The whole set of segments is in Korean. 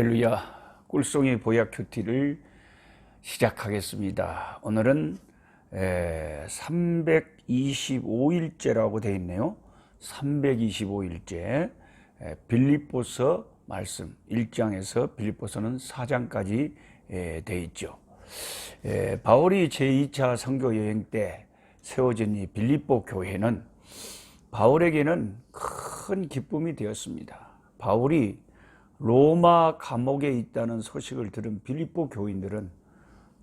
할렐루야. 꿀송이 보약 큐티를 시작하겠습니다. 오늘은 325일째라고 되어 있네요. 325일째 빌립보서 말씀 1장에서 빌립보서는 4장까지 되어 있죠. 바울이 제2차 선교 여행 때 세워진 이 빌립보 교회는 바울에게는 큰 기쁨이 되었습니다. 바울이 로마 감옥에 있다는 소식을 들은 빌립보 교인들은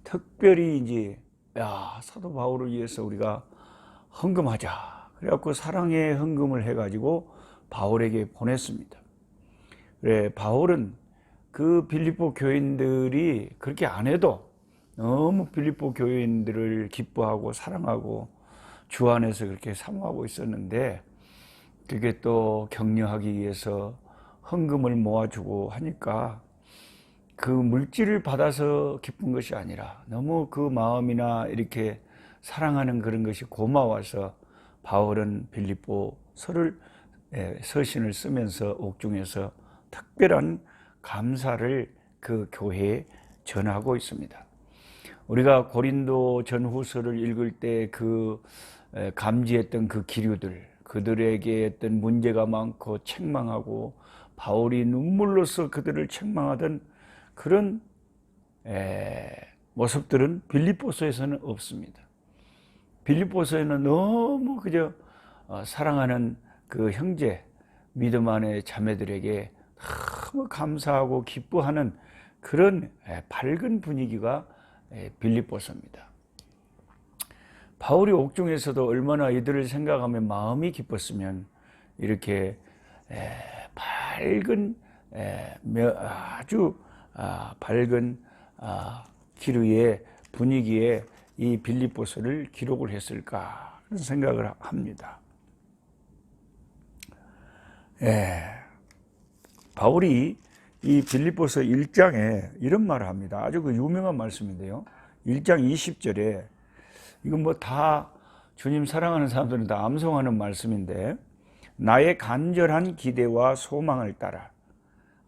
특별히 이제 사도 바울을 위해서 우리가 헌금하자. 그래갖고 사랑의 헌금을 해가지고 바울에게 보냈습니다. 그래, 바울은 그 빌립보 교인들이 그렇게 안 해도 너무 빌립보 교인들을 기뻐하고 사랑하고 주 안에서 그렇게 사모하고 있었는데, 그게 또 격려하기 위해서 헌금을 모아주고 하니까 그 물질을 받아서 기쁜 것이 아니라 너무 그 마음이나 이렇게 사랑하는 그런 것이 고마워서 바울은 빌립보 서신을 쓰면서 옥중에서 특별한 감사를 그 교회에 전하고 있습니다. 우리가 고린도 전후서를 읽을 때 그 감지했던 그 기류들, 그들에게 했던 문제가 많고 책망하고 바울이 눈물로써 그들을 책망하던 그런 모습들은 빌립보서에서는 없습니다. 빌립보서에는 너무 그저 사랑하는 그 형제, 믿음 안의 자매들에게 너무 감사하고 기뻐하는 그런 밝은 분위기가 빌립보서입니다. 바울이 옥중에서도 얼마나 이들을 생각하며 마음이 기뻤으면 이렇게 밝은 아주 밝은 기류의 분위기에 이 빌립보서를 기록을 했을까 그런 생각을 합니다. 바울이 이 빌립보서 1장에 이런 말을 합니다. 아주 그 유명한 말씀인데요. 1장 20절에 이건 뭐 다 주님 사랑하는 사람들은 다 암송하는 말씀인데, 나의 간절한 기대와 소망을 따라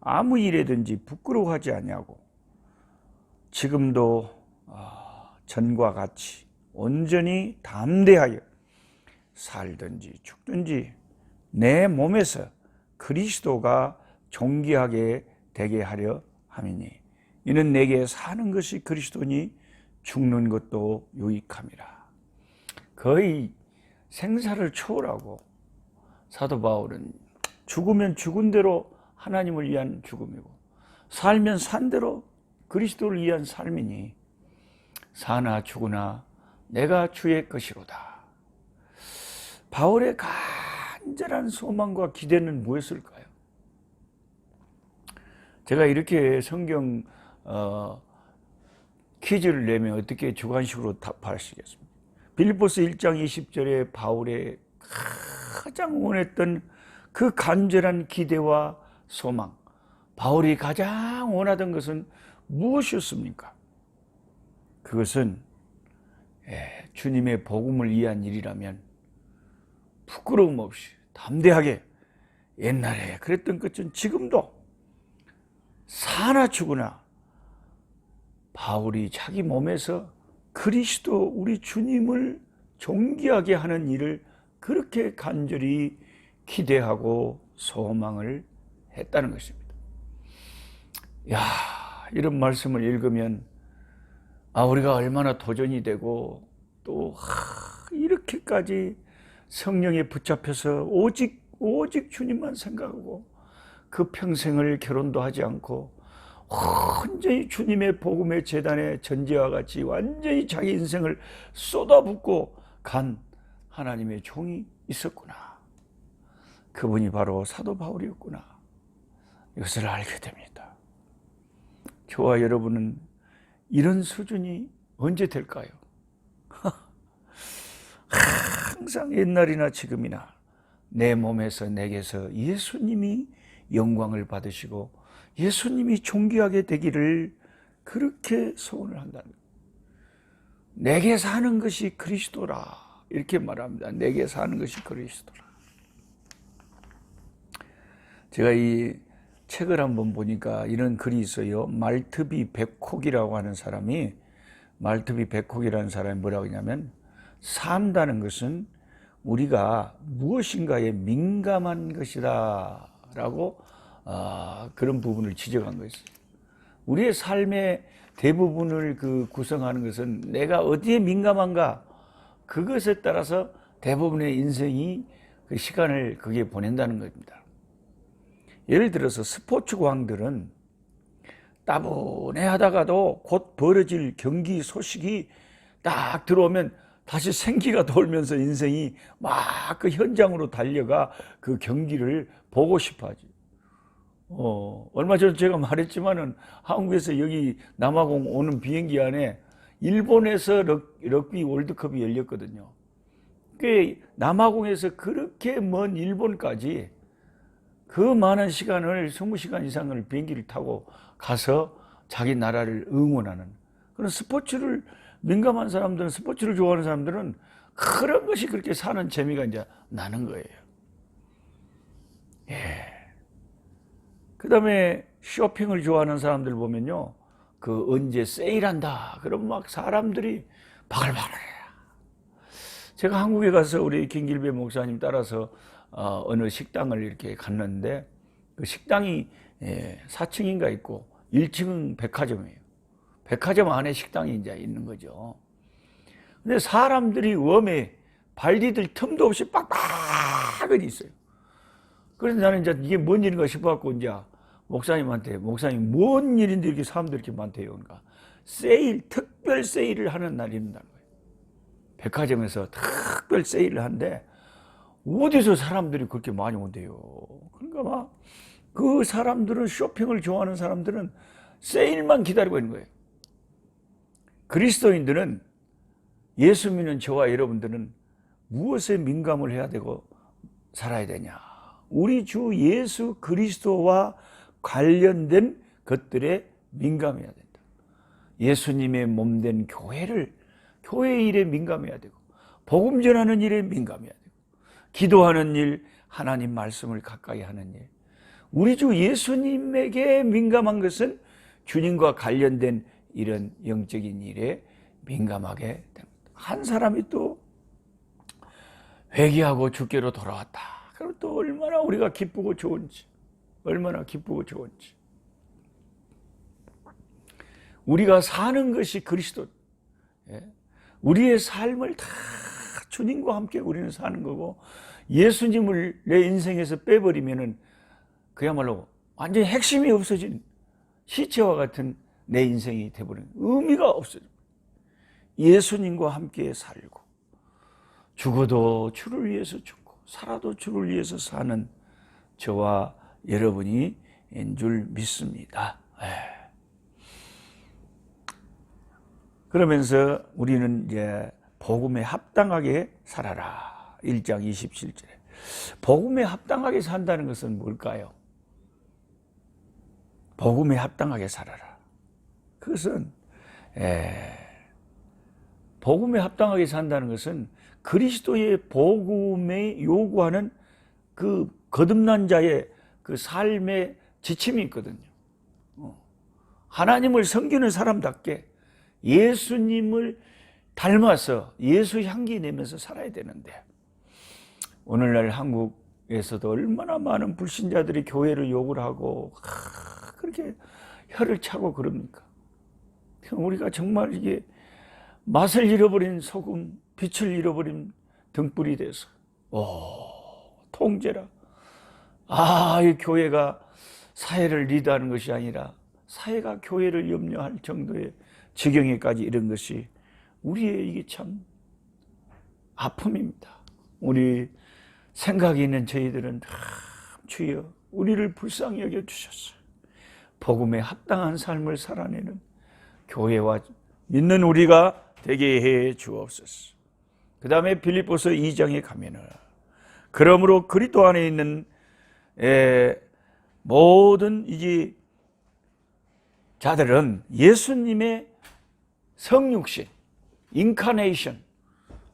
아무 일에든지 부끄러워하지 아니하고 지금도 전과 같이 온전히 담대하여 살든지 죽든지 내 몸에서 그리스도가 존귀하게 되게 하려 함이니 이는 내게 사는 것이 그리스도니 죽는 것도 유익함이라. 거의 생사를 초월하고 사도 바울은 죽으면 죽은 대로 하나님을 위한 죽음이고 살면 산 대로 그리스도를 위한 삶이니 사나 죽으나 내가 주의 것이로다. 바울의 간절한 소망과 기대는 무엇일까요? 제가 이렇게 성경 퀴즈를 내면 어떻게 주관식으로 답하시겠습니까? 빌립보서 1장 20절에 바울의 가장 원했던 그 간절한 기대와 소망, 바울이 가장 원하던 것은 무엇이었습니까? 그것은 주님의 복음을 위한 일이라면 부끄러움 없이 담대하게, 옛날에 그랬던 것은 지금도 사나 죽으나 바울이 자기 몸에서 그리스도 우리 주님을 존귀하게 하는 일을 그렇게 간절히 기대하고 소망을 했다는 것입니다. 이런 말씀을 읽으면 우리가 얼마나 도전이 되고 또 이렇게까지 성령에 붙잡혀서 오직 주님만 생각하고 그 평생을 결혼도 하지 않고 완전히 주님의 복음의 재단의 전제와 같이 완전히 자기 인생을 쏟아붓고 간 하나님의 종이 있었구나. 그분이 바로 사도 바울이었구나. 이것을 알게 됩니다. 저와 여러분은 이런 수준이 언제 될까요? 항상 옛날이나 지금이나 내 몸에서 내게서 예수님이 영광을 받으시고 예수님이 존귀하게 되기를 그렇게 소원을 한다는 거예요. 내게 사는 것이 그리스도라 이렇게 말합니다. 내게 사는 것이 그리스도라. 제가 이 책을 한번 보니까 이런 글이 있어요. 말트비 백콕이라고 하는 사람이, 말트비 백콕이라는 사람이 뭐라고 하냐면, 산다는 것은 우리가 무엇인가에 민감한 것이다 라고 그런 부분을 지적한 것이죠. 우리의 삶의 대부분을 구성하는 것은 내가 어디에 민감한가, 그것에 따라서 대부분의 인생이 그 시간을 거기에 보낸다는 겁니다. 예를 들어서 스포츠 광들은 따분해 하다가도 곧 벌어질 경기 소식이 딱 들어오면 다시 생기가 돌면서 인생이 막 그 현장으로 달려가 그 경기를 보고 싶어 하지. 얼마 전에 제가 말했지만은 한국에서 여기 남아공 오는 비행기 안에 일본에서 럭비 월드컵이 열렸거든요. 그 남아공에서 그렇게 먼 일본까지 그 많은 시간을 20시간 이상을 비행기를 타고 가서 자기 나라를 응원하는 그런 스포츠를 민감한 사람들은, 스포츠를 좋아하는 사람들은 그런 것이 그렇게 사는 재미가 이제 나는 거예요. 예. 그 다음에 쇼핑을 좋아하는 사람들 보면요, 그 언제 세일한다 그럼 막 사람들이 바글바글해요. 제가 한국에 가서 우리 김길배 목사님 따라서 어느 식당을 이렇게 갔는데, 그 식당이 4층인가 있고 1층은 백화점이에요. 백화점 안에 식당이 이제 있는 거죠. 근데 사람들이 웜에 발 디딜 틈도 없이 빡빡하게 있어요. 그래서 나는 이제 이게 뭔 일인가 싶어갖고 이제 목사님한테, 목사님 뭔 일인데 이렇게 사람들이 이렇게 많대요. 그러니까 세일, 특별 세일을 하는 날이 있다는 거예요. 백화점에서 특별 세일을 하는데 어디서 사람들이 그렇게 많이 온대요. 그러니까 막 그 사람들은, 쇼핑을 좋아하는 사람들은 세일만 기다리고 있는 거예요. 그리스도인들은, 예수 믿는 저와 여러분들은 무엇에 민감을 해야 되고 살아야 되냐? 우리 주 예수 그리스도와 관련된 것들에 민감해야 된다. 예수님의 몸된 교회 일에 민감해야 되고, 복음 전하는 일에 민감해야 되고, 기도하는 일, 하나님 말씀을 가까이 하는 일. 우리 주 예수님에게 민감한 것은 주님과 관련된 이런 영적인 일에 민감하게 됩니다. 한 사람이 또 회개하고 주께로 돌아왔다. 그럼 또 얼마나 우리가 기쁘고 좋은지, 얼마나 기쁘고 좋은지. 우리가 사는 것이 그리스도, 우리의 삶을 다 주님과 함께 우리는 사는 거고, 예수님을 내 인생에서 빼버리면은 그야말로 완전히 핵심이 없어진 시체와 같은 내 인생이 되버린, 의미가 없어져. 예수님과 함께 살고, 죽어도 주를 위해서 죽고 살아도 주를 위해서 사는 저와 여러분이 인 줄 믿습니다. 그러면서 우리는 이제 복음에 합당하게 살아라. 1장 27절에. 복음에 합당하게 산다는 것은 뭘까요? 복음에 합당하게 살아라. 그것은 복음에 합당하게 산다는 것은 그리스도의 복음에 요구하는 그 거듭난 자의 그 삶의 지침이 있거든요. 하나님을 섬기는 사람답게 예수님을 닮아서 예수 향기 내면서 살아야 되는데, 오늘날 한국에서도 얼마나 많은 불신자들이 교회를 욕을 하고 그렇게 혀를 차고 그럽니까? 우리가 정말 이게 맛을 잃어버린 소금, 빛을 잃어버린 등불이 돼서 통제라. 이 교회가 사회를 리드하는 것이 아니라 사회가 교회를 염려할 정도의 지경에까지 이른 것이 우리의 이게 참 아픔입니다. 우리 생각이 있는 저희들은 주여 우리를 불쌍히 여겨주셨어요. 복음에 합당한 삶을 살아내는 교회와 믿는 우리가 되게 해 주옵소서. 그 다음에 빌립보서 2장에 가면은, 그러므로 그리스도 안에 있는 모든 이제 자들은 예수님의 성육신, 인카네이션,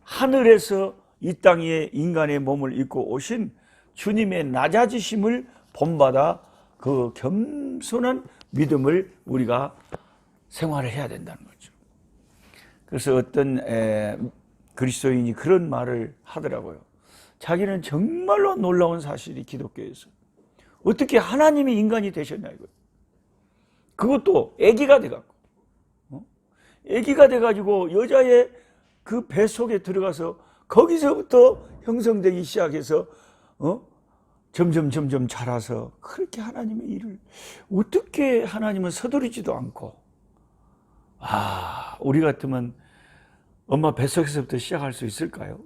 하늘에서 이 땅에 인간의 몸을 입고 오신 주님의 낮아지심을 본받아 그 겸손한 믿음을 우리가 생활을 해야 된다는 거죠. 그래서 어떤 그리스도인이 그런 말을 하더라고요. 자기는 정말로 놀라운 사실이 기독교에서 어떻게 하나님이 인간이 되셨냐 이거예요. 그것도 아기가 돼갖고, 아기가 돼가지고 여자의 그 배 속에 들어가서 거기서부터 형성되기 시작해서 점점 자라서 그렇게 하나님의 일을 어떻게 하나님은 서두르지도 않고, 우리 같으면 엄마 뱃속에서부터 시작할 수 있을까요?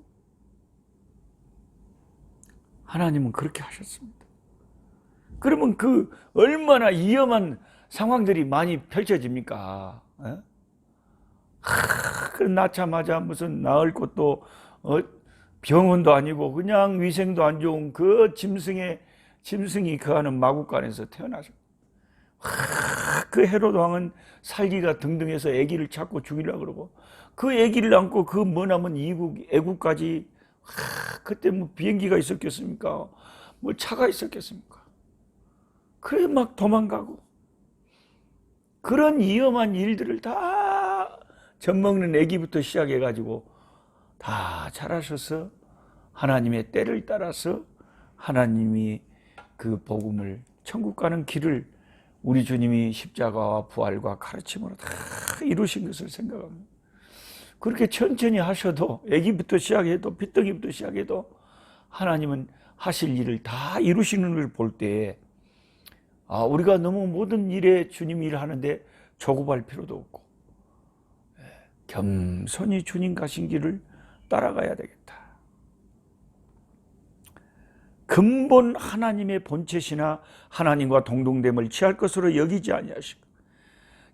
하나님은 그렇게 하셨습니다. 그러면 그 얼마나 위험한 상황들이 많이 펼쳐집니까? 낳자마자 무슨 나을 곳도 병원도 아니고 그냥 위생도 안 좋은 그 짐승이 거하는 마국간에서 태어나죠. 그 헤롯 왕은 살기가 등등해서 아기를 찾고 죽이려고 그러고, 그 아기를 안고 그 머나먼 애국까지, 그때 뭐 비행기가 있었겠습니까? 뭐 차가 있었겠습니까? 그래 막 도망가고, 그런 위험한 일들을 다 젖먹는 아기부터 시작해가지고 다 자라셔서 하나님의 때를 따라서 하나님이 그 복음을, 천국 가는 길을 우리 주님이 십자가와 부활과 가르침으로 다 이루신 것을 생각합니다. 그렇게 천천히 하셔도, 아기부터 시작해도, 핏덩이부터 시작해도 하나님은 하실 일을 다 이루시는 걸 볼 때, 우리가 너무 모든 일에 주님 일을 하는데 조급할 필요도 없고, 겸손히 주님 가신 길을 따라가야 되겠다. 근본 하나님의 본체시나 하나님과 동등됨을 취할 것으로 여기지 아니하시고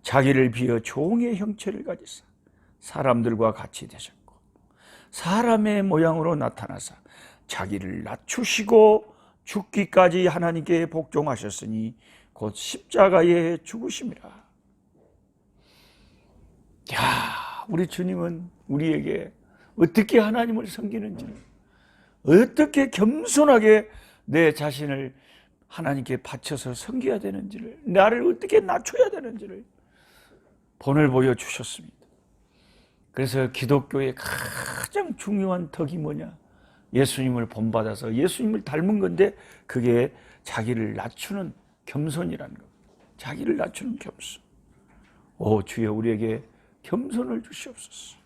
자기를 비어 종의 형체를 가지사 사람들과 같이 되셨고 사람의 모양으로 나타나사 자기를 낮추시고 죽기까지 하나님께 복종하셨으니 곧 십자가에 죽으심이라. 우리 주님은 우리에게 어떻게 하나님을 섬기는지를, 어떻게 겸손하게 내 자신을 하나님께 바쳐서 섬겨야 되는지를, 나를 어떻게 낮춰야 되는지를 본을 보여주셨습니다. 그래서 기독교의 가장 중요한 덕이 뭐냐? 예수님을 본받아서 예수님을 닮은 건데, 그게 자기를 낮추는 겸손이라는 겁니다. 자기를 낮추는 겸손. 주여 우리에게 겸손을 주시옵소서.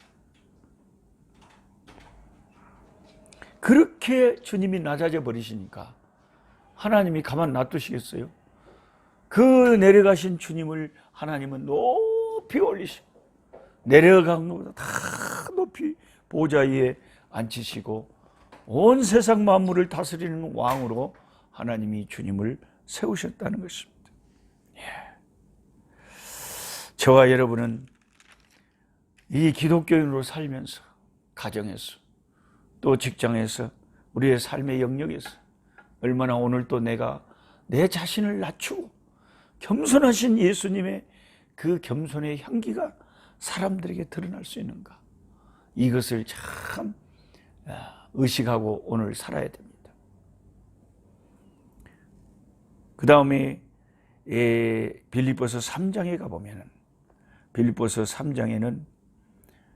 그렇게 주님이 낮아져 버리시니까 하나님이 가만 놔두시겠어요? 그 내려가신 주님을 하나님은 높이 올리시고 내려간 것보다 다 높이 보좌 위에 앉히시고 온 세상 만물을 다스리는 왕으로 하나님이 주님을 세우셨다는 것입니다. 저와 여러분은 이 기독교인으로 살면서, 가정에서, 또 직장에서, 우리의 삶의 영역에서 얼마나 오늘 또 내가 내 자신을 낮추고 겸손하신 예수님의 그 겸손의 향기가 사람들에게 드러날 수 있는가, 이것을 참 의식하고 오늘 살아야 됩니다. 그 다음에 빌립보서 3장에 가보면은, 빌립보서 3장에는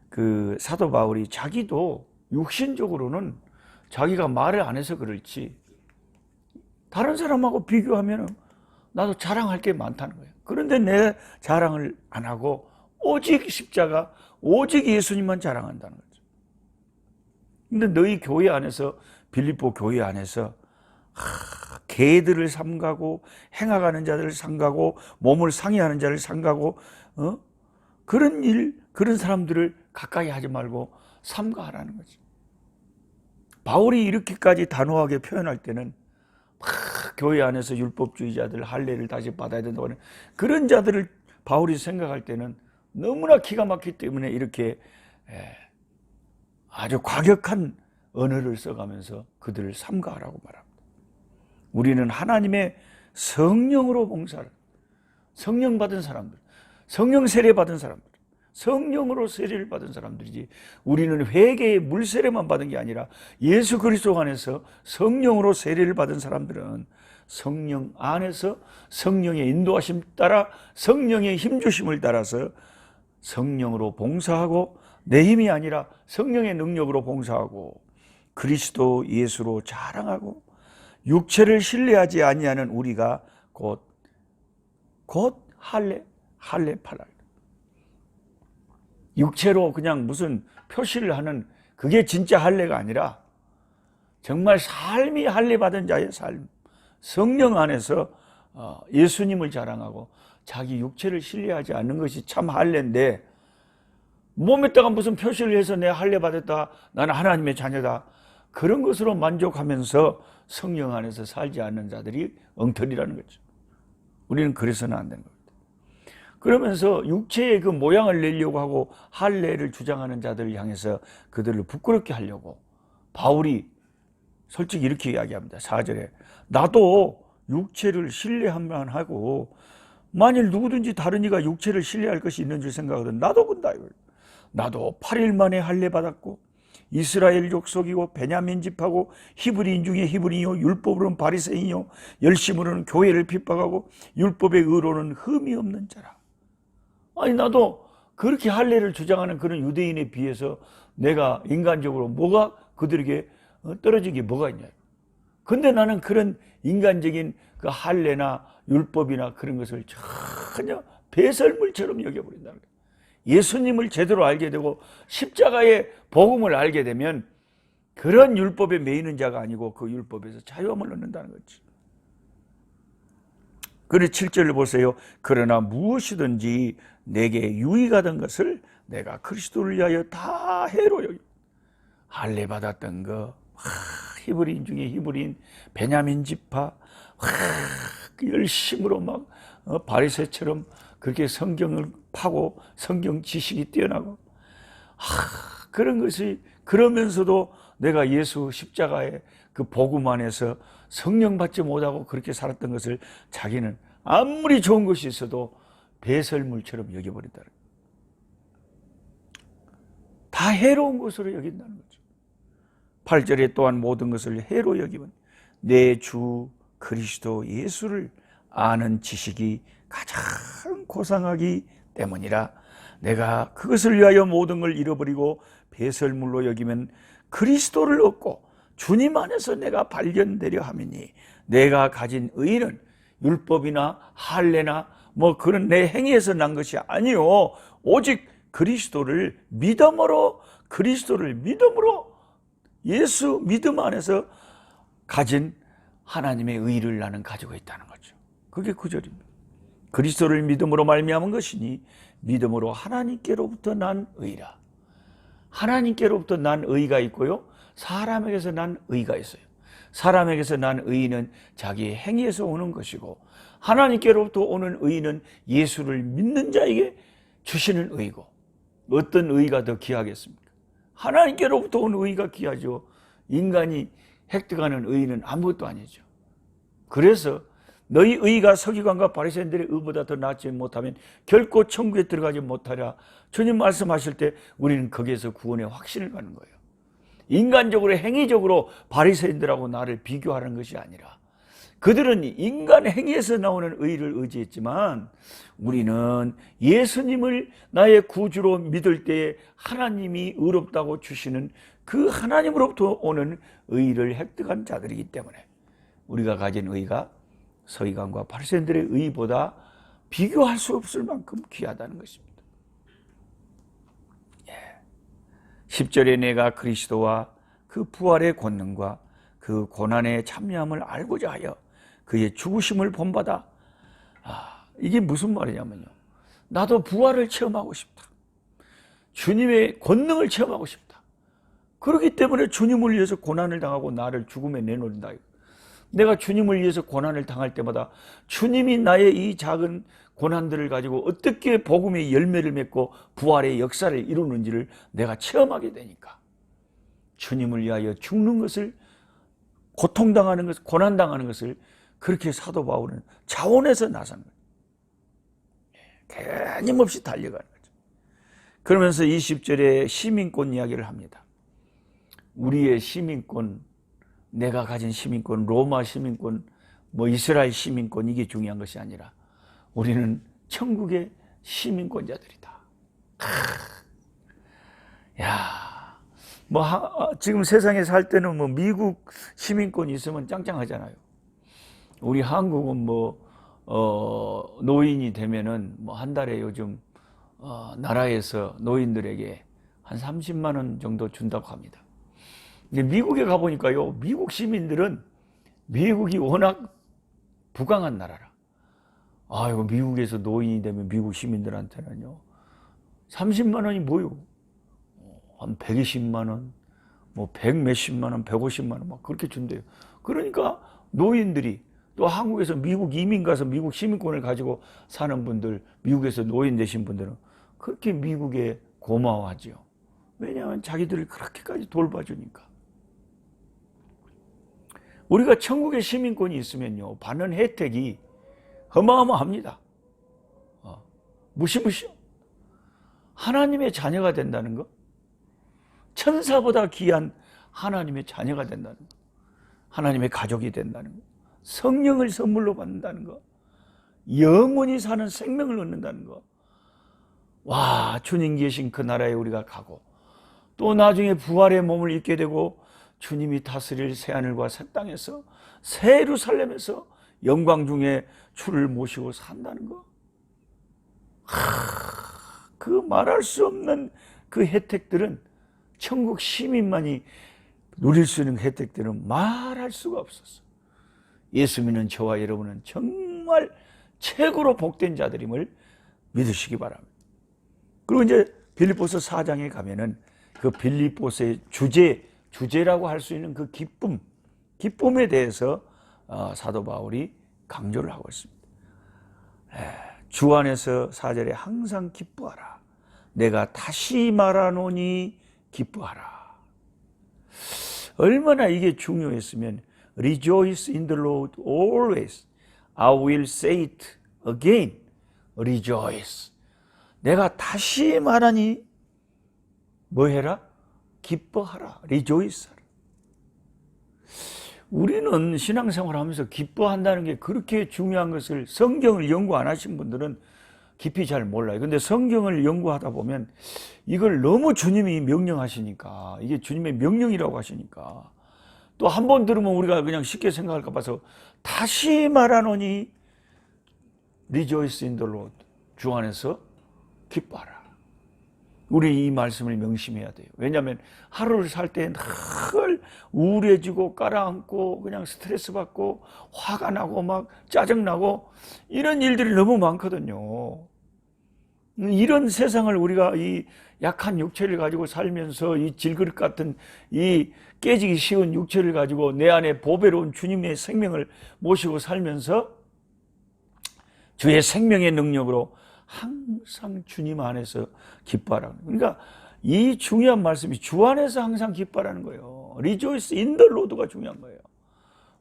그 사도 바울이 자기도 육신적으로는 자기가 말을 안 해서 그렇지 다른 사람하고 비교하면 나도 자랑할 게 많다는 거예요. 그런데 내 자랑을 안 하고 오직 십자가, 오직 예수님만 자랑한다는 거죠. 근데 너희 교회 안에서, 빌립보 교회 안에서 개들을 삼가고 행하가는 자들을 삼가고 몸을 상해하는 자를 삼가고 그런 사람들을 가까이 하지 말고 삼가하라는 거죠. 바울이 이렇게까지 단호하게 표현할 때는 교회 안에서 율법주의자들 할례를 다시 받아야 된다고 하는 그런 자들을 바울이 생각할 때는 너무나 기가 막히기 때문에 이렇게 아주 과격한 언어를 써가면서 그들을 삼가하라고 말합니다. 우리는 하나님의 성령으로 봉사를, 성령 받은 사람들, 성령 세례 받은 사람들, 성령으로 세례를 받은 사람들이지, 우리는 회개의 물 세례만 받은 게 아니라 예수 그리스도 안에서 성령으로 세례를 받은 사람들은 성령 안에서 성령의 인도하심 따라 성령의 힘주심을 따라서 성령으로 봉사하고 내 힘이 아니라 성령의 능력으로 봉사하고 그리스도 예수로 자랑하고 육체를 신뢰하지 아니하는 우리가 곧 할례팔라. 육체로 그냥 무슨 표시를 하는 그게 진짜 할례가 아니라 정말 삶이 할례받은 자의 삶, 성령 안에서 예수님을 자랑하고 자기 육체를 신뢰하지 않는 것이 참 할례인데, 몸에다가 무슨 표시를 해서 내가 할례받았다, 나는 하나님의 자녀다, 그런 것으로 만족하면서 성령 안에서 살지 않는 자들이 엉터리라는 거죠. 우리는 그래서는 안 되는 겁니다. 그러면서 육체의 그 모양을 내려고 하고 할례를 주장하는 자들을 향해서 그들을 부끄럽게 하려고 바울이 솔직히 이렇게 이야기합니다. 4절에 나도 육체를 신뢰하면 하고 만일 누구든지 다른 이가 육체를 신뢰할 것이 있는 줄 생각하거든 나도 근다. 나도 8일 만에 할례 받았고 이스라엘 족속이고 베냐민 집하고 히브리인 중에 히브리인이요 율법으로는 바리새인이요 열심으로는 교회를 핍박하고 율법의 의로는 흠이 없는 자라. 아니 나도 그렇게 할례를 주장하는 그런 유대인에 비해서 내가 인간적으로 뭐가 그들에게 떨어진 게 뭐가 있냐. 근데 나는 그런 인간적인 그 할례나 율법이나 그런 것을 전혀 배설물처럼 여겨버린다는 거예요. 예수님을 제대로 알게 되고 십자가의 복음을 알게 되면 그런 율법에 매이는 자가 아니고 그 율법에서 자유함을 얻는다는 거지. 그래서 7절을 보세요. 그러나 무엇이든지 내게 유익하던 것을 내가 그리스도를 위하여 다 해로 여기. 할례 받았던 거, 히브리인 중에 히브리인, 베냐민 지파, 열심으로 막 바리새처럼 그렇게 성경을 파고 성경 지식이 뛰어나고 그런 것이, 그러면서도 내가 예수 십자가의 그 복음 안에서 성령 받지 못하고 그렇게 살았던 것을 자기는 아무리 좋은 것이 있어도 배설물처럼 여겨버린다는 거예요. 다 해로운 것으로 여긴다는 거죠. 8절에 또한 모든 것을 해로 여기면 내 주 그리스도 예수를 아는 지식이 가장 고상하기 때문이라. 내가 그것을 위하여 모든 걸 잃어버리고 배설물로 여기면 그리스도를 얻고 주님 안에서 내가 발견되려 함이니 내가 가진 의는 율법이나 할례나 뭐 그런 내 행위에서 난 것이 아니요 오직 그리스도를 믿음으로 예수 믿음 안에서 가진 하나님의 의를 나는 가지고 있다는 거죠. 그게 9절입니다. 그리스도를 믿음으로 말미암은 것이니 믿음으로 하나님께로부터 난 의라. 하나님께로부터 난 의가 있고요, 사람에게서 난 의가 있어요. 사람에게서 난 의는 자기의 행위에서 오는 것이고 하나님께로부터 오는 의는 예수를 믿는 자에게 주시는 의고. 어떤 의가 더 귀하겠습니까? 하나님께로부터 오는 의가 귀하죠. 인간이 획득하는 의는 아무것도 아니죠. 그래서 너희 의가 서기관과 바리새인들의 의보다 더 낫지 못하면 결코 천국에 들어가지 못하랴. 주님 말씀하실 때 우리는 거기에서 구원의 확신을 갖는 거예요. 인간적으로 행위적으로 바리새인들하고 나를 비교하는 것이 아니라 그들은 인간 행위에서 나오는 의를 의지했지만 우리는 예수님을 나의 구주로 믿을 때에 하나님이 의롭다고 주시는 그 하나님으로부터 오는 의를 획득한 자들이기 때문에 우리가 가진 의가 서기관과 바리새인들의 의보다 비교할 수 없을 만큼 귀하다는 것입니다. 10절에 내가 그리스도와 그 부활의 권능과 그 고난의 참여함을 알고자 하여 그의 죽으심을 본받아. 이게 무슨 말이냐면요, 나도 부활을 체험하고 싶다. 주님의 권능을 체험하고 싶다. 그렇기 때문에 주님을 위해서 고난을 당하고 나를 죽음에 내놓는다. 내가 주님을 위해서 고난을 당할 때마다 주님이 나의 이 작은 고난들을 가지고 어떻게 복음의 열매를 맺고 부활의 역사를 이루는지를 내가 체험하게 되니까 주님을 위하여 죽는 것을, 고통당하는 것을, 고난당하는 것을 그렇게 사도 바울은 자원해서 나선 거예요. 끊임없이 달려가는 거죠. 그러면서 20절에 시민권 이야기를 합니다. 우리의 시민권, 내가 가진 시민권, 로마 시민권, 뭐 이스라엘 시민권 이게 중요한 것이 아니라 우리는 천국의 시민권자들이다. 야, 뭐 지금 세상에 살 때는 뭐 미국 시민권이 있으면 짱짱하잖아요. 우리 한국은 뭐 노인이 되면은 뭐 한 달에 요즘 나라에서 노인들에게 한 30만 원 정도 준다고 합니다. 근데 미국에 가보니까요, 미국 시민들은 미국이 워낙 부강한 나라라. 아이고, 미국에서 노인이 되면 미국 시민들한테는요, 30만 원이 뭐요? 한 120만 원, 뭐 100 몇십만 원, 150만 원 막 그렇게 준대요. 그러니까 노인들이 또 한국에서 미국 이민 가서 미국 시민권을 가지고 사는 분들, 미국에서 노인 되신 분들은 그렇게 미국에 고마워하죠. 왜냐하면 자기들을 그렇게까지 돌봐주니까. 우리가 천국의 시민권이 있으면요, 받는 혜택이 어마어마합니다. 무시무시요. 하나님의 자녀가 된다는 거, 천사보다 귀한 하나님의 자녀가 된다는 거, 하나님의 가족이 된다는 거, 성령을 선물로 받는다는 거, 영원히 사는 생명을 얻는다는 거. 와, 주님 계신 그 나라에 우리가 가고 또 나중에 부활의 몸을 입게 되고 주님이 다스릴 새하늘과 새 땅에서 새 예루살렘에서 영광 중에 주를 모시고 산다는 거. 그 말할 수 없는 그 혜택들은, 천국 시민만이 누릴 수 있는 혜택들은 말할 수가 없었어. 예수 믿는 저와 여러분은 정말 최고로 복된 자들임을 믿으시기 바랍니다. 그리고 이제 빌립보서 4장에 가면은 그 빌립보서의 주제라고 할 수 있는 그 기쁨에 대해서 사도 바울이 강조를 하고 있습니다. 주 안에서 4절에 항상 기뻐하라. 내가 다시 말하노니 기뻐하라. 얼마나 이게 중요했으면 Rejoice in the Lord always. I will say it again. Rejoice. 내가 다시 말하니 뭐 해라? 기뻐하라. Rejoice 하라. 우리는 신앙생활 하면서 기뻐한다는 게 그렇게 중요한 것을 성경을 연구 안 하신 분들은 깊이 잘 몰라요. 근데 성경을 연구하다 보면 이걸 너무 주님이 명령하시니까, 이게 주님의 명령이라고 하시니까 또 한 번 들으면 우리가 그냥 쉽게 생각할까 봐서 다시 말하노니 Rejoice in the Lord. 주 안에서 기뻐하라. 우리 이 말씀을 명심해야 돼요. 왜냐하면 하루를 살 때 늘 우울해지고 깔아앉고 그냥 스트레스 받고 화가 나고 막 짜증나고 이런 일들이 너무 많거든요. 이런 세상을 우리가 이 약한 육체를 가지고 살면서 이 질그릇 같은 이 깨지기 쉬운 육체를 가지고 내 안에 보배로운 주님의 생명을 모시고 살면서 주의 생명의 능력으로 항상 주님 안에서 기뻐하라. 그러니까 이 중요한 말씀이 주 안에서 항상 기뻐하라는 거예요. Rejoice in the Lord가 중요한 거예요.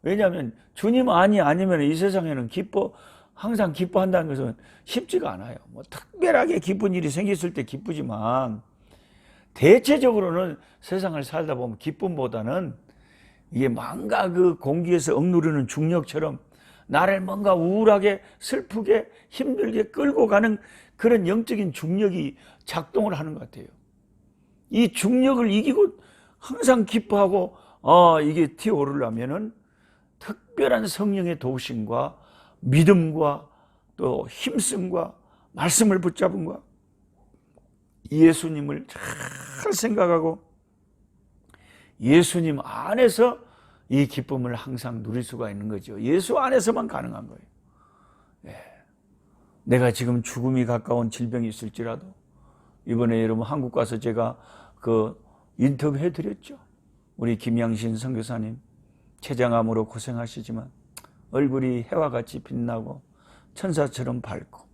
왜냐하면 주님 아니면 이 세상에는 항상 기뻐한다는 것은 쉽지가 않아요. 뭐 특별하게 기쁜 일이 생겼을 때 기쁘지만 대체적으로는 세상을 살다 보면 기쁨보다는 이게 뭔가 그 공기에서 억누르는 중력처럼 나를 뭔가 우울하게 슬프게 힘들게 끌고 가는 그런 영적인 중력이 작동을 하는 것 같아요. 이 중력을 이기고 항상 기뻐하고 이게 튀어오르려면은 특별한 성령의 도우심과 믿음과 또 힘씀과 말씀을 붙잡음과 예수님을 잘 생각하고 예수님 안에서 이 기쁨을 항상 누릴 수가 있는 거죠. 예수 안에서만 가능한 거예요. 내가 지금 죽음이 가까운 질병이 있을지라도 이번에 여러분 한국 가서 제가 그 인터뷰 해드렸죠. 우리 김양신 선교사님 췌장암으로 고생하시지만 얼굴이 해와 같이 빛나고 천사처럼 밝고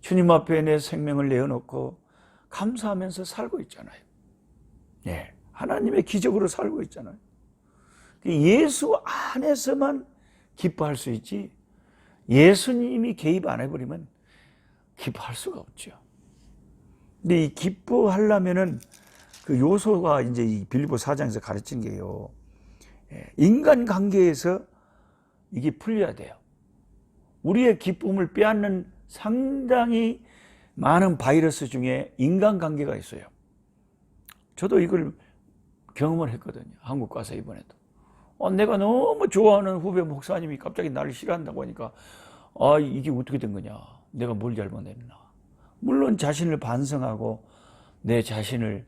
주님 앞에 내 생명을 내어놓고 감사하면서 살고 있잖아요. 하나님의 기적으로 살고 있잖아요. 예수 안에서만 기뻐할 수 있지 예수님이 개입 안 해버리면 기뻐할 수가 없죠. 근데 이 기뻐하려면은 그 요소가 이제 이 빌립보 4장에서 가르친 게요. 인간 관계에서 이게 풀려야 돼요. 우리의 기쁨을 빼앗는 상당히 많은 바이러스 중에 인간관계가 있어요. 저도 이걸 경험을 했거든요. 한국 가서 이번에도. 내가 너무 좋아하는 후배 목사님이 갑자기 나를 싫어한다고 하니까 이게 어떻게 된 거냐. 내가 뭘 잘못했나. 물론 자신을 반성하고 내 자신을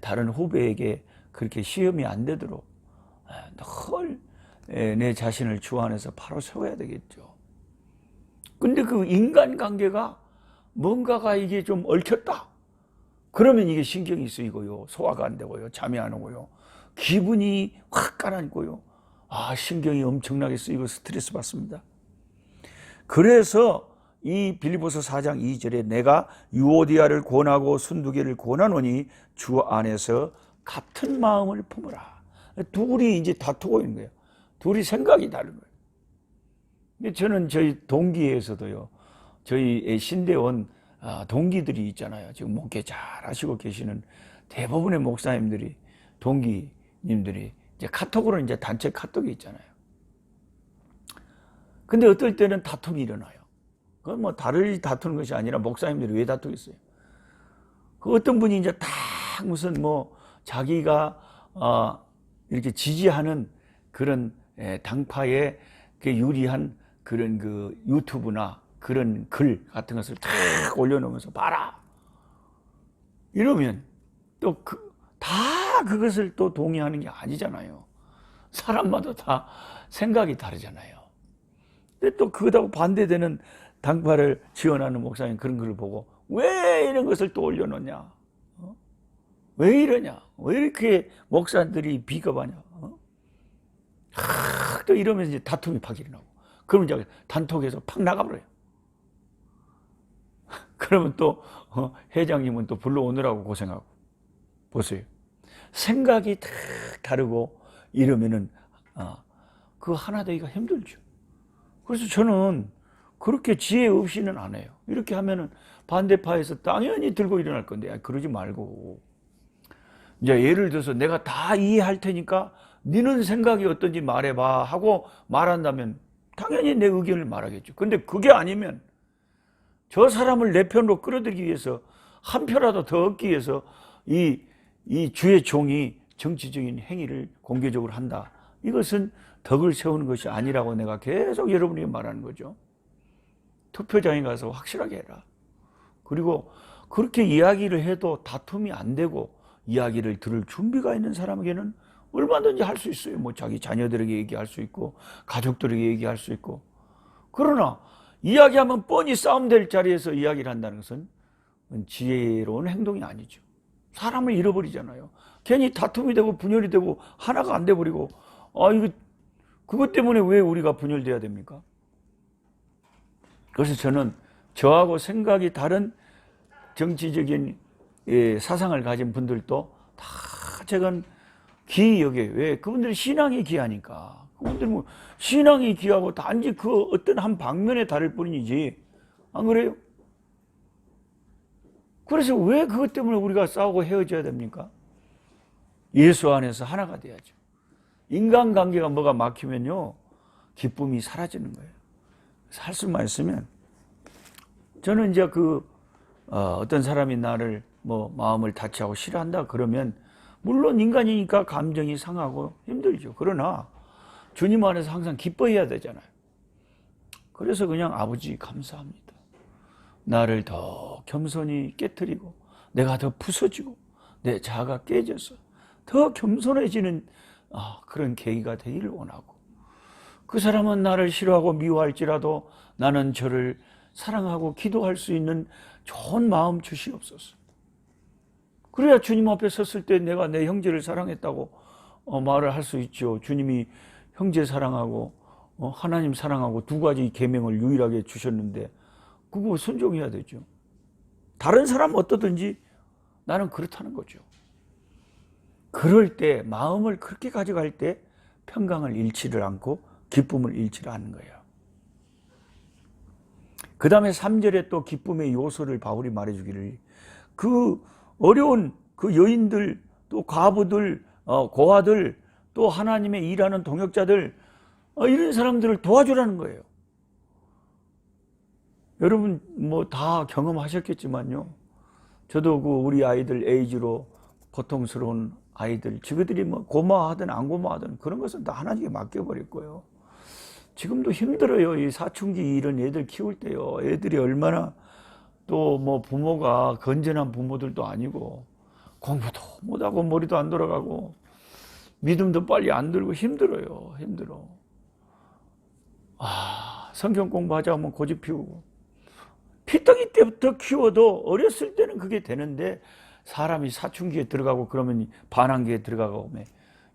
다른 후배에게 그렇게 시험이 안 되도록 늘 내 자신을 주 안에서 바로 세워야 되겠죠. 근데 그 인간관계가 뭔가가 이게 좀 얽혔다. 그러면 이게 신경이 쓰이고요. 소화가 안 되고요. 잠이 안 오고요. 기분이 확 가라앉고요. 신경이 엄청나게 쓰이고 스트레스 받습니다. 그래서 이 빌립보서 4장 2절에 내가 유오디아를 권하고 순두개를 권하노니 주 안에서 같은 마음을 품으라. 둘이 이제 다투고 있는 거예요. 둘이 생각이 다른 거예요. 근데 저는 저희 동기에서도요. 저희 신대원 동기들이 있잖아요. 지금 목회 잘 하시고 계시는 대부분의 목사님들이 동기님들이 이제 카톡으로 이제 단체 카톡이 있잖아요. 근데 어떨 때는 다툼이 일어나요. 그건 뭐 다투는 것이 아니라 목사님들이 왜 다투겠어요? 그 어떤 분이 이제 딱 무슨 뭐 자기가 이렇게 지지하는 그런 당파에 유리한 그런 그 유튜브나 그런 글 같은 것을 탁 올려놓으면서 봐라. 이러면 또 다 그것을 또 동의하는 게 아니잖아요. 사람마다 다 생각이 다르잖아요. 근데 또 그거하고 반대되는 당파를 지원하는 목사님 그런 글을 보고 왜 이런 것을 또 올려놓냐? 왜 이러냐? 왜 이렇게 목사들이 비겁하냐? 또 이러면서 이제 다툼이 팍 일어나고. 그러면 이제 단톡에서 팍 나가버려요. 그러면 또 회장님은 또 불러오느라고 고생하고. 보세요. 생각이 다 다르고 이러면은 그 하나 되기가 힘들죠. 그래서 저는 그렇게 지혜 없이는 안 해요. 이렇게 하면은 반대파에서 당연히 들고 일어날 건데 그러지 말고 이제 예를 들어서 내가 다 이해할 테니까 너는 생각이 어떤지 말해봐 하고 말한다면 당연히 내 의견을 말하겠죠. 근데 그게 아니면 저 사람을 내 편으로 끌어들이기 위해서 한 표라도 더 얻기 위해서 이 주의 종이 정치적인 행위를 공개적으로 한다. 이것은 덕을 세우는 것이 아니라고 내가 계속 여러분에게 말하는 거죠. 투표장에 가서 확실하게 해라. 그리고 그렇게 이야기를 해도 다툼이 안 되고 이야기를 들을 준비가 있는 사람에게는 얼마든지 할 수 있어요. 뭐 자기 자녀들에게 얘기할 수 있고 가족들에게 얘기할 수 있고. 그러나 이야기하면 뻔히 싸움될 자리에서 이야기를 한다는 것은 지혜로운 행동이 아니죠. 사람을 잃어버리잖아요. 괜히 다툼이 되고 분열이 되고 하나가 안 돼버리고 이거 그것 때문에 왜 우리가 분열돼야 됩니까? 그래서 저는 저하고 생각이 다른 정치적인 사상을 가진 분들도 다 제가 귀히 여겨요. 왜? 그분들은 신앙이 귀하니까. 그분들은 뭐 신앙이 귀하고 단지 그 어떤 한 방면에 다를 뿐이지. 안 그래요? 그래서 왜 그것 때문에 우리가 싸우고 헤어져야 됩니까? 예수 안에서 하나가 돼야죠. 인간관계가 뭐가 막히면요 기쁨이 사라지는 거예요. 할 수만 있으면 저는 이제 어떤 사람이 나를 뭐 마음을 다치하고 싫어한다 그러면 물론 인간이니까 감정이 상하고 힘들죠. 그러나 주님 안에서 항상 기뻐해야 되잖아요. 그래서 그냥 아버지 감사합니다. 나를 더 겸손히 깨트리고 내가 더 부서지고 내 자아가 깨져서 더 겸손해지는 그런 계기가 되기를 원하고 그 사람은 나를 싫어하고 미워할지라도 나는 저를 사랑하고 기도할 수 있는 좋은 마음 주시옵소서. 그래야 주님 앞에 섰을 때 내가 내 형제를 사랑했다고 말을 할 수 있죠. 주님이 형제 사랑하고 하나님 사랑하고 두 가지 계명을 유일하게 주셨는데 그거 순종해야 되죠. 다른 사람 어떠든지 나는 그렇다는 거죠. 그럴 때 마음을 그렇게 가져갈 때 평강을 잃지를 않고 기쁨을 잃지를 않는 거예요. 그 다음에 3절에 또 기쁨의 요소를 바울이 말해주기를 그 어려운 그 여인들 또 과부들 고아들 또 하나님의 일하는 동역자들 이런 사람들을 도와주라는 거예요. 여러분 뭐 다 경험하셨겠지만요. 저도 그 우리 아이들 에이즈로 고통스러운 아이들, 저들이 뭐 고마워하든 안 고마워하든 그런 것은 다 하나님께 맡겨버릴 거예요. 지금도 힘들어요. 이 사춘기 이런 애들 키울 때요. 애들이 얼마나 또 뭐 부모가 건전한 부모들도 아니고 공부도 못하고 머리도 안 돌아가고 믿음도 빨리 안 들고 힘들어요. 힘들어. 성경 공부하자 하면 고집 피우고 피덩이 때부터 키워도 어렸을 때는 그게 되는데 사람이 사춘기에 들어가고 그러면 반항기에 들어가고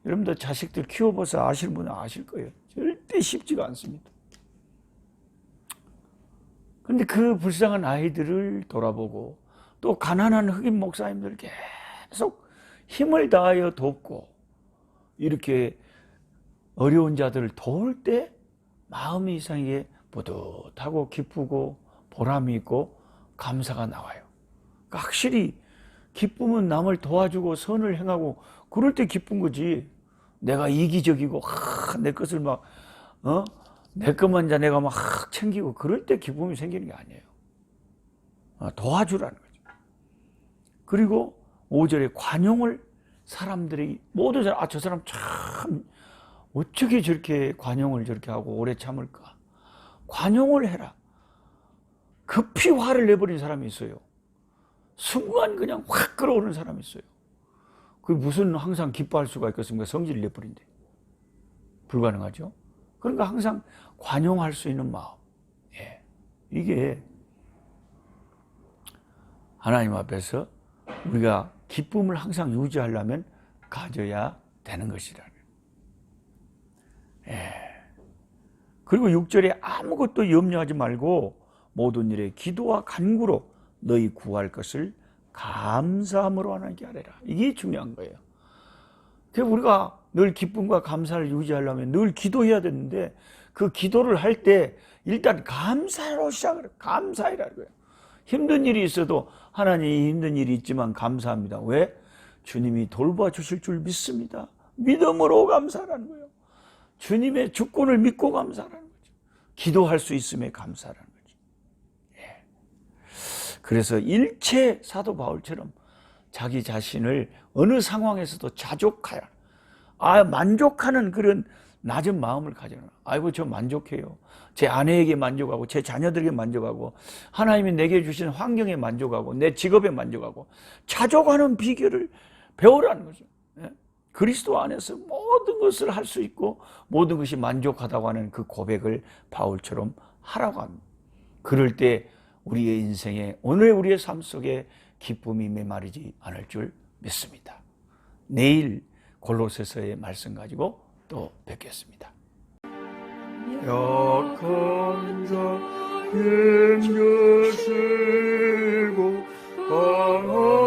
여러분들 자식들 키워봐서 아시는 분은 아실 거예요. 절대 쉽지가 않습니다. 근데 그 불쌍한 아이들을 돌아보고 또 가난한 흑인 목사님들 계속 힘을 다하여 돕고 이렇게 어려운 자들을 도울 때 마음이 이상하게 뿌듯하고 기쁘고 보람이 있고 감사가 나와요. 그러니까 확실히 기쁨은 남을 도와주고 선을 행하고 그럴 때 기쁜 거지. 내가 이기적이고 내 것을 막 내 것만 내가 막 챙기고 그럴 때 기쁨이 생기는 게 아니에요. 도와주라는 거죠. 그리고 5절에 관용을 사람들이 모두 저 사람 참 어떻게 저렇게 관용을 저렇게 하고 오래 참을까. 관용을 해라. 급히 화를 내버린 사람이 있어요. 순간 그냥 확 끌어오르는 사람이 있어요. 그 무슨 항상 기뻐할 수가 있겠습니까? 성질을 내버린데. 불가능하죠. 그러니까 항상 관용할 수 있는 마음. 이게 하나님 앞에서 우리가 기쁨을 항상 유지하려면 가져야 되는 것이라는. 그리고 6절에 아무것도 염려하지 말고 모든 일에 기도와 간구로 너희 구할 것을 감사함으로 하나님께 아뢰라. 이게 중요한 거예요. 그래서 우리가 늘 기쁨과 감사를 유지하려면 늘 기도해야 되는데 그 기도를 할 때 일단 감사로 시작을 해요. 감사해라는 거예요. 힘든 일이 있어도 하나님 힘든 일이 있지만 감사합니다. 왜? 주님이 돌봐주실 줄 믿습니다. 믿음으로 감사라는 거예요. 주님의 주권을 믿고 감사라는 거죠. 기도할 수 있음에 감사라는 거죠. 그래서 일체 사도 바울처럼 자기 자신을 어느 상황에서도 자족하여 만족하는 그런 낮은 마음을 가져라. 아이고 저 만족해요. 제 아내에게 만족하고 제 자녀들에게 만족하고 하나님이 내게 주신 환경에 만족하고 내 직업에 만족하고 자족하는 비결을 배우라는 거죠. 그리스도 안에서 모든 것을 할 수 있고 모든 것이 만족하다고 하는 그 고백을 바울처럼 하라고 합니다. 그럴 때 우리의 인생에 오늘 우리의 삶 속에 기쁨이 메마르지 않을 줄 믿습니다. 내일 골로새서의 말씀 가지고 또 뵙겠습니다. 약한 자 힘겨쓰고 강한